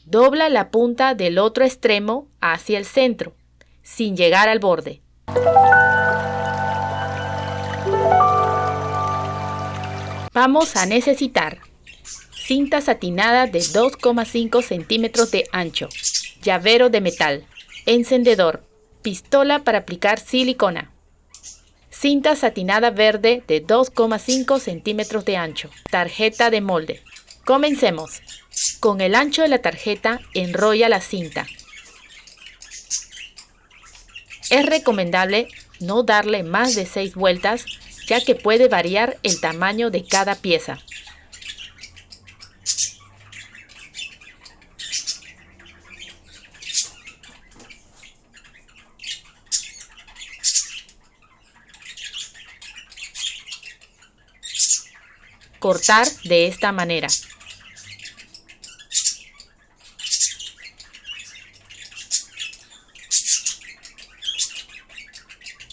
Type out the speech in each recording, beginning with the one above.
Dobla la punta del otro extremo hacia el centro, sin llegar al borde. Vamos a necesitar cinta satinada de 2,5 centímetros de ancho, llavero de metal, encendedor, pistola para aplicar silicona, cinta satinada verde de 2,5 centímetros de ancho, tarjeta de molde. Comencemos. Con el ancho de la tarjeta enrolla la cinta. Es recomendable no darle más de 6 vueltas, ya que puede variar el tamaño de cada pieza. Cortar de esta manera.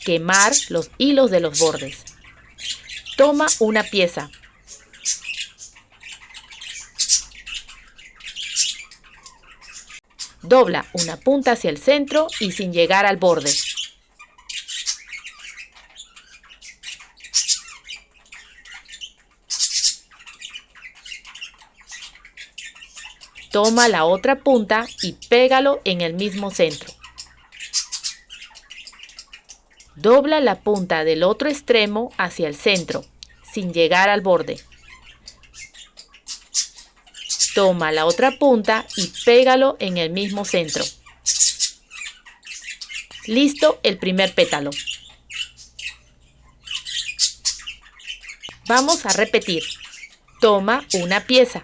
Quemar los hilos de los bordes. Toma una pieza. Dobla una punta hacia el centro y sin llegar al borde. Toma la otra punta y pégalo en el mismo centro. Dobla la punta del otro extremo hacia el centro, sin llegar al borde. Toma la otra punta y pégalo en el mismo centro. Listo el primer pétalo. Vamos a repetir. Toma una pieza.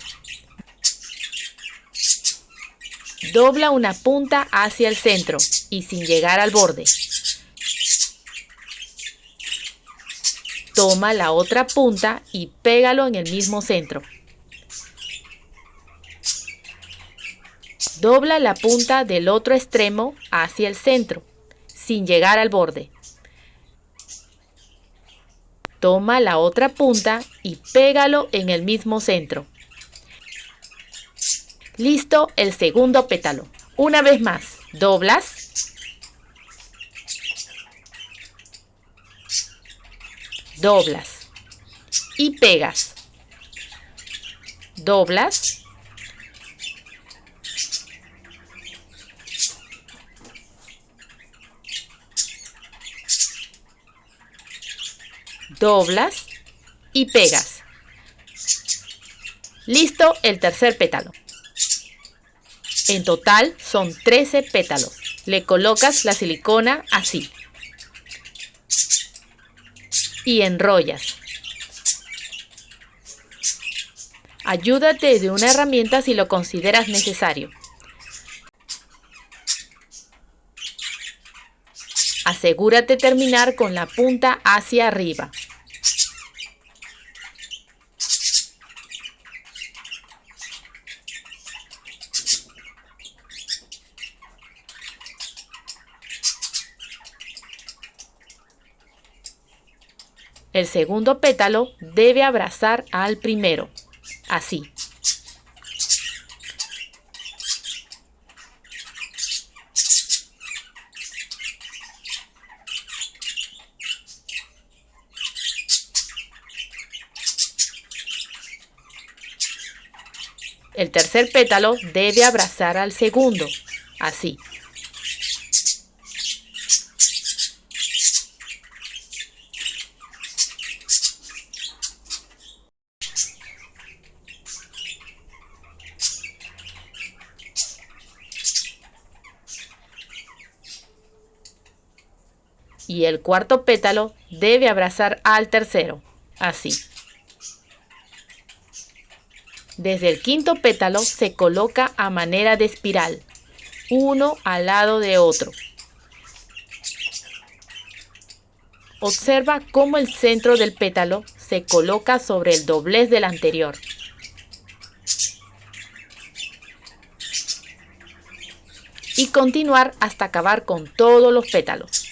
Dobla una punta hacia el centro y sin llegar al borde. Toma la otra punta y pégalo en el mismo centro. Dobla la punta del otro extremo hacia el centro, sin llegar al borde. Toma la otra punta y pégalo en el mismo centro. Listo el segundo pétalo. Una vez más, doblas, doblas y pegas. Doblas, doblas y pegas. Listo el tercer pétalo. En total son 13 pétalos. Le colocas la silicona así y enrollas. Ayúdate de una herramienta si lo consideras necesario. Asegúrate de terminar con la punta hacia arriba. El segundo pétalo debe abrazar al primero, así. El tercer pétalo debe abrazar al segundo, así. Y el cuarto pétalo debe abrazar al tercero, así. Desde el quinto pétalo se coloca a manera de espiral, uno al lado de otro. Observa cómo el centro del pétalo se coloca sobre el doblez del anterior. Y continuar hasta acabar con todos los pétalos.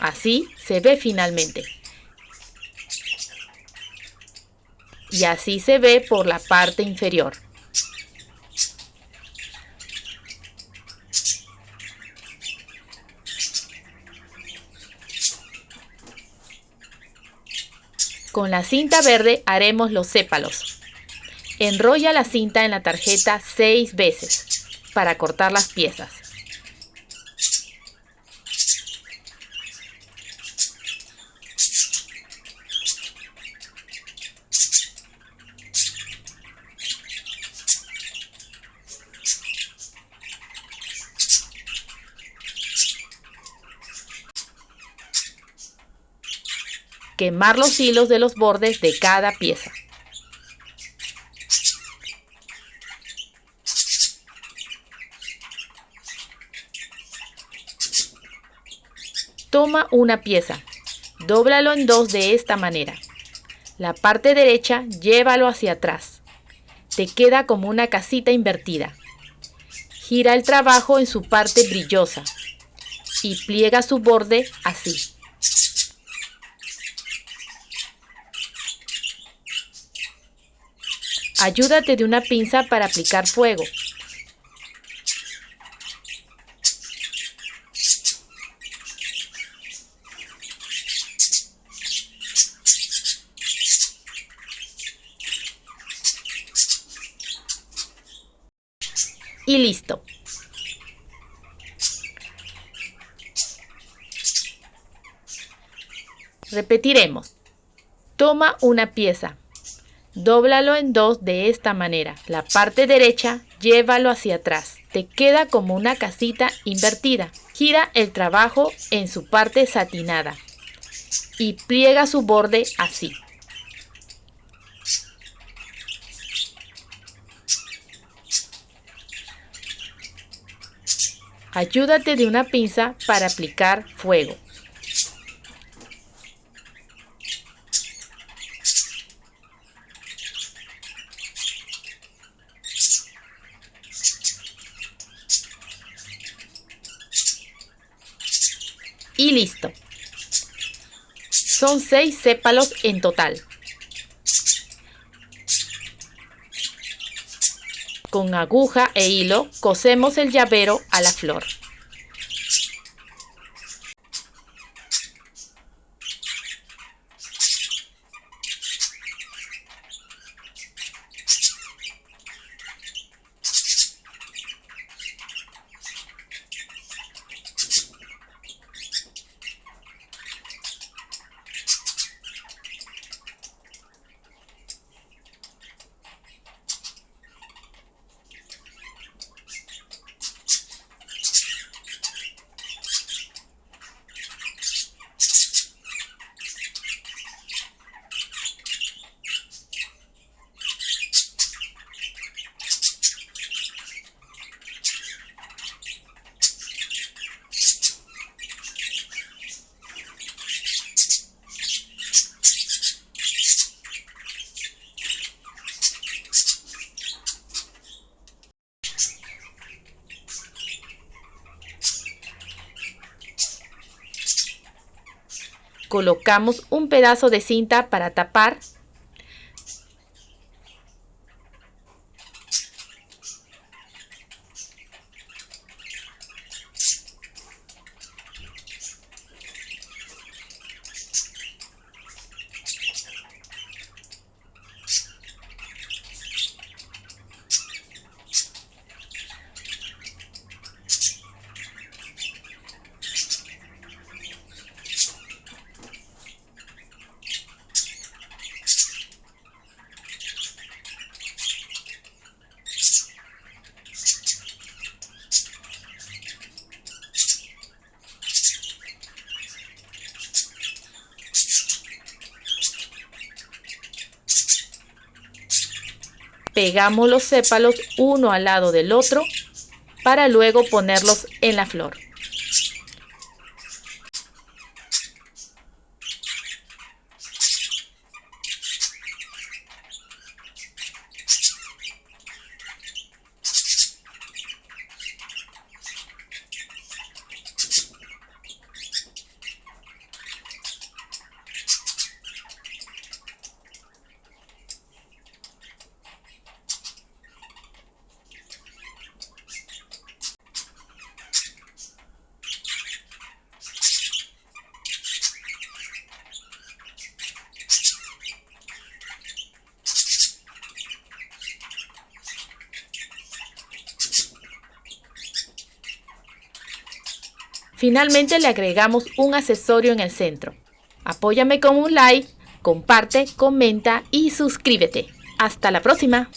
Así se ve finalmente. Y así se ve por la parte inferior. Con la cinta verde haremos los sépalos. Enrolla la cinta en la tarjeta 6 veces para cortar las piezas. Quemar los hilos de los bordes de cada pieza. Toma una pieza, dóblalo en dos de esta manera. La parte derecha llévalo hacia atrás. Te queda como una casita invertida. Gira el trabajo en su parte brillosa y pliega su borde así. Ayúdate de una pinza para aplicar fuego. Y listo. Repetiremos. Toma una pieza. Dóblalo en dos de esta manera. La parte derecha, llévalo hacia atrás. Te queda como una casita invertida. Gira el trabajo en su parte satinada y pliega su borde así. Ayúdate de una pinza para aplicar fuego. Y listo. Son 6 sépalos en total. Con aguja e hilo cosemos el llavero a la flor. Colocamos un pedazo de cinta para tapar . Pegamos los sépalos uno al lado del otro para luego ponerlos en la flor. Finalmente le agregamos un accesorio en el centro. Apóyame con un like, comparte, comenta y suscríbete. ¡Hasta la próxima!